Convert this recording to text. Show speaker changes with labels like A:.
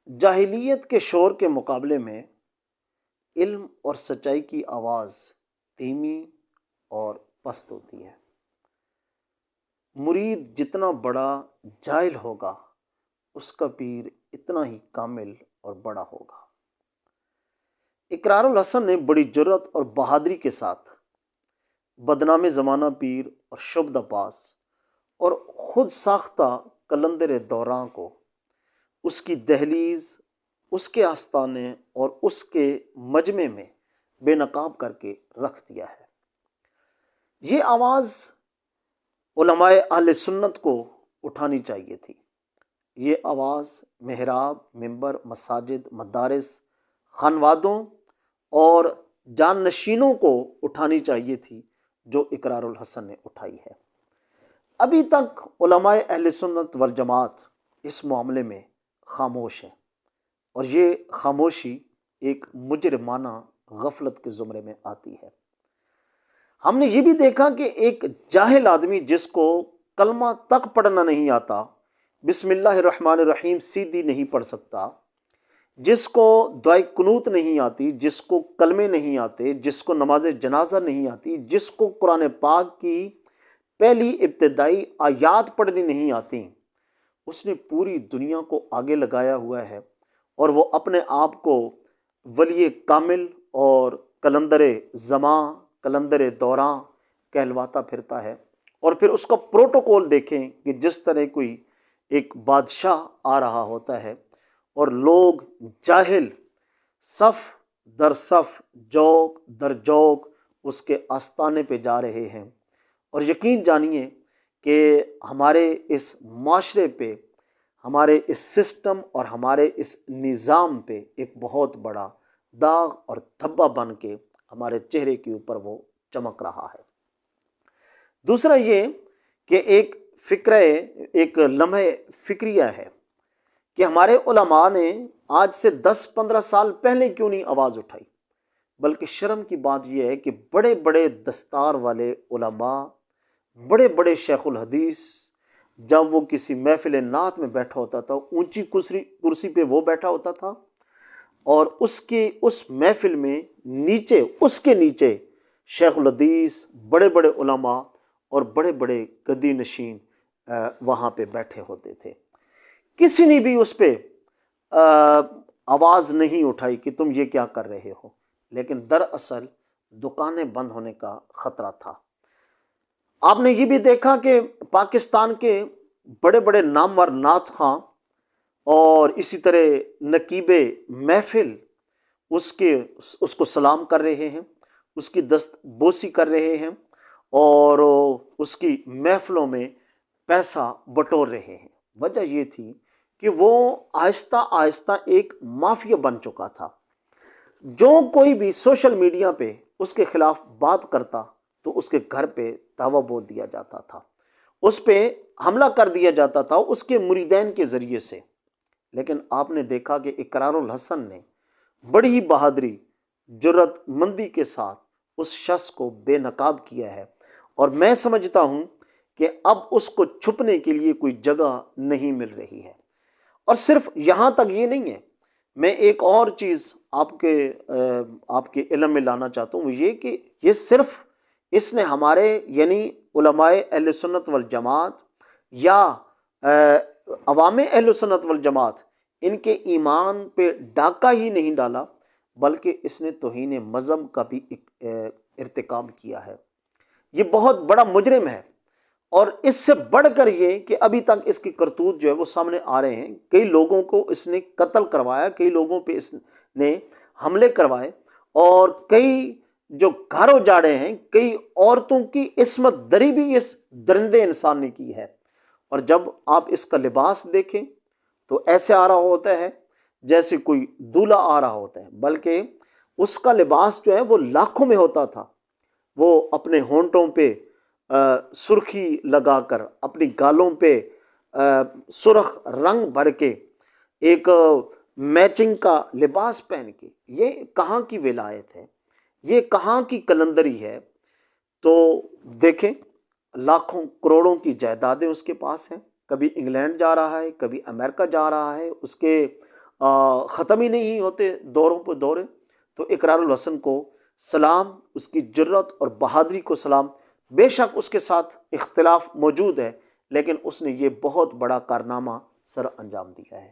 A: جاہلیت کے شور کے مقابلے میں علم اور سچائی کی آواز دھیمی اور پست ہوتی ہے۔ مرید جتنا بڑا جاہل ہوگا اس کا پیر اتنا ہی کامل اور بڑا ہوگا۔ اقرار الحسن نے بڑی جرأت اور بہادری کے ساتھ بدنام زمانہ پیر اور شبدہ پاس اور خود ساختہ قلندر دوراں کو اس کی دہلیز، اس کے آستانے اور اس کے مجمع میں بے نقاب کر کے رکھ دیا ہے۔ یہ آواز علماء اہل سنت کو اٹھانی چاہیے تھی۔ یہ آواز محراب، منبر، مساجد، مدارس، خانوادوں اور جانشینوں کو اٹھانی چاہیے تھی جو اقرار الحسن نے اٹھائی ہے۔ ابھی تک علماء اہل سنت والجماعت اس معاملے میں خاموش ہیں، اور یہ خاموشی ایک مجرمانہ غفلت کے زمرے میں آتی ہے۔ ہم نے یہ بھی دیکھا کہ ایک جاہل آدمی جس کو کلمہ تک پڑھنا نہیں آتا، بسم اللہ الرحمن الرحیم سیدھی نہیں پڑھ سکتا، جس کو دعائے قنوت نہیں آتی، جس کو کلمے نہیں آتے، جس کو نماز جنازہ نہیں آتی، جس کو قرآن پاک کی پہلی ابتدائی آیات پڑھنی نہیں آتی، اس نے پوری دنیا کو آگے لگایا ہوا ہے، اور وہ اپنے آپ کو ولی کامل اور قلندر زماں، قلندر دوراں کہلواتا پھرتا ہے۔ اور پھر اس کا پروٹوکول دیکھیں کہ جس طرح کوئی ایک بادشاہ آ رہا ہوتا ہے اور لوگ جاہل صف در صف، جوک در جوک اس کے آستانے پہ جا رہے ہیں۔ اور یقین جانیے کہ ہمارے اس معاشرے پہ، ہمارے اس سسٹم اور ہمارے اس نظام پہ ایک بہت بڑا داغ اور دھبا بن کے ہمارے چہرے کے اوپر وہ چمک رہا ہے۔ دوسرا یہ کہ ایک فکرہ، ایک لمحہ فکریہ ہے کہ ہمارے علماء نے آج سے 10-15 سال پہلے کیوں نہیں آواز اٹھائی، بلکہ شرم کی بات یہ ہے کہ بڑے بڑے دستار والے علماء، بڑے بڑے شیخ الحدیث، جب وہ کسی محفل نعت میں بیٹھا ہوتا تھا، اونچی کرسی پہ وہ بیٹھا ہوتا تھا، اور اس محفل میں نیچے، اس کے نیچے شیخ الحدیث، بڑے بڑے علماء اور بڑے بڑے گدی نشین وہاں پہ بیٹھے ہوتے تھے۔ کسی نے بھی اس پہ آواز نہیں اٹھائی کہ تم یہ کیا کر رہے ہو، لیکن دراصل دکانیں بند ہونے کا خطرہ تھا۔ آپ نے یہ بھی دیکھا کہ پاکستان کے بڑے بڑے نامور نعت خواں اور اسی طرح نقیب محفل اس کو سلام کر رہے ہیں، اس کی دست بوسی کر رہے ہیں، اور اس کی محفلوں میں پیسہ بٹور رہے ہیں۔ وجہ یہ تھی کہ وہ آہستہ آہستہ ایک مافیا بن چکا تھا۔ جو کوئی بھی سوشل میڈیا پہ اس کے خلاف بات کرتا تو اس کے گھر پہ دعویٰ بول دیا جاتا تھا، اس پہ حملہ کر دیا جاتا تھا اس کے مریدین کے ذریعے سے۔ لیکن آپ نے دیکھا کہ اقرار الحسن نے بڑی ہی بہادری، جرأت مندی کے ساتھ اس شخص کو بے نقاب کیا ہے، اور میں سمجھتا ہوں کہ اب اس کو چھپنے کے لیے کوئی جگہ نہیں مل رہی ہے۔ اور صرف یہاں تک یہ نہیں ہے، میں ایک اور چیز آپ کے علم میں لانا چاہتا ہوں، وہ یہ کہ یہ صرف اس نے ہمارے یعنی علماء اہل سنت والجماعت یا عوام اہل سنت والجماعت ان کے ایمان پہ ڈاکہ ہی نہیں ڈالا، بلکہ اس نے توہین مذہب کا بھی ارتکاب کیا ہے۔ یہ بہت بڑا مجرم ہے، اور اس سے بڑھ کر یہ کہ ابھی تک اس کی کرتوت جو ہے وہ سامنے آ رہے ہیں۔ کئی لوگوں کو اس نے قتل کروایا، کئی لوگوں پہ اس نے حملے کروائے، اور کئی جو گھر اجاڑے ہیں، کئی عورتوں کی عصمت دری بھی اس درندے انسان نے کی ہے۔ اور جب آپ اس کا لباس دیکھیں تو ایسے آ رہا ہوتا ہے جیسے کوئی دولہا آ رہا ہوتا ہے، بلکہ اس کا لباس جو ہے وہ لاکھوں میں ہوتا تھا۔ وہ اپنے ہونٹوں پہ سرخی لگا کر، اپنی گالوں پہ سرخ رنگ بھر کے، ایک میچنگ کا لباس پہن کے، یہ کہاں کی ولایت ہے، یہ کہاں کی قلندری ہے؟ تو دیکھیں، لاکھوں کروڑوں کی جائیدادیں اس کے پاس ہیں، کبھی انگلینڈ جا رہا ہے، کبھی امریکہ جا رہا ہے، اس کے ختم ہی نہیں ہوتے دوروں پہ دورے. تو اقرار الحسن کو سلام، اس کی جرت اور بہادری کو سلام. بے شک اس کے ساتھ اختلاف موجود ہے، لیکن اس نے یہ بہت بڑا کارنامہ سر انجام دیا ہے.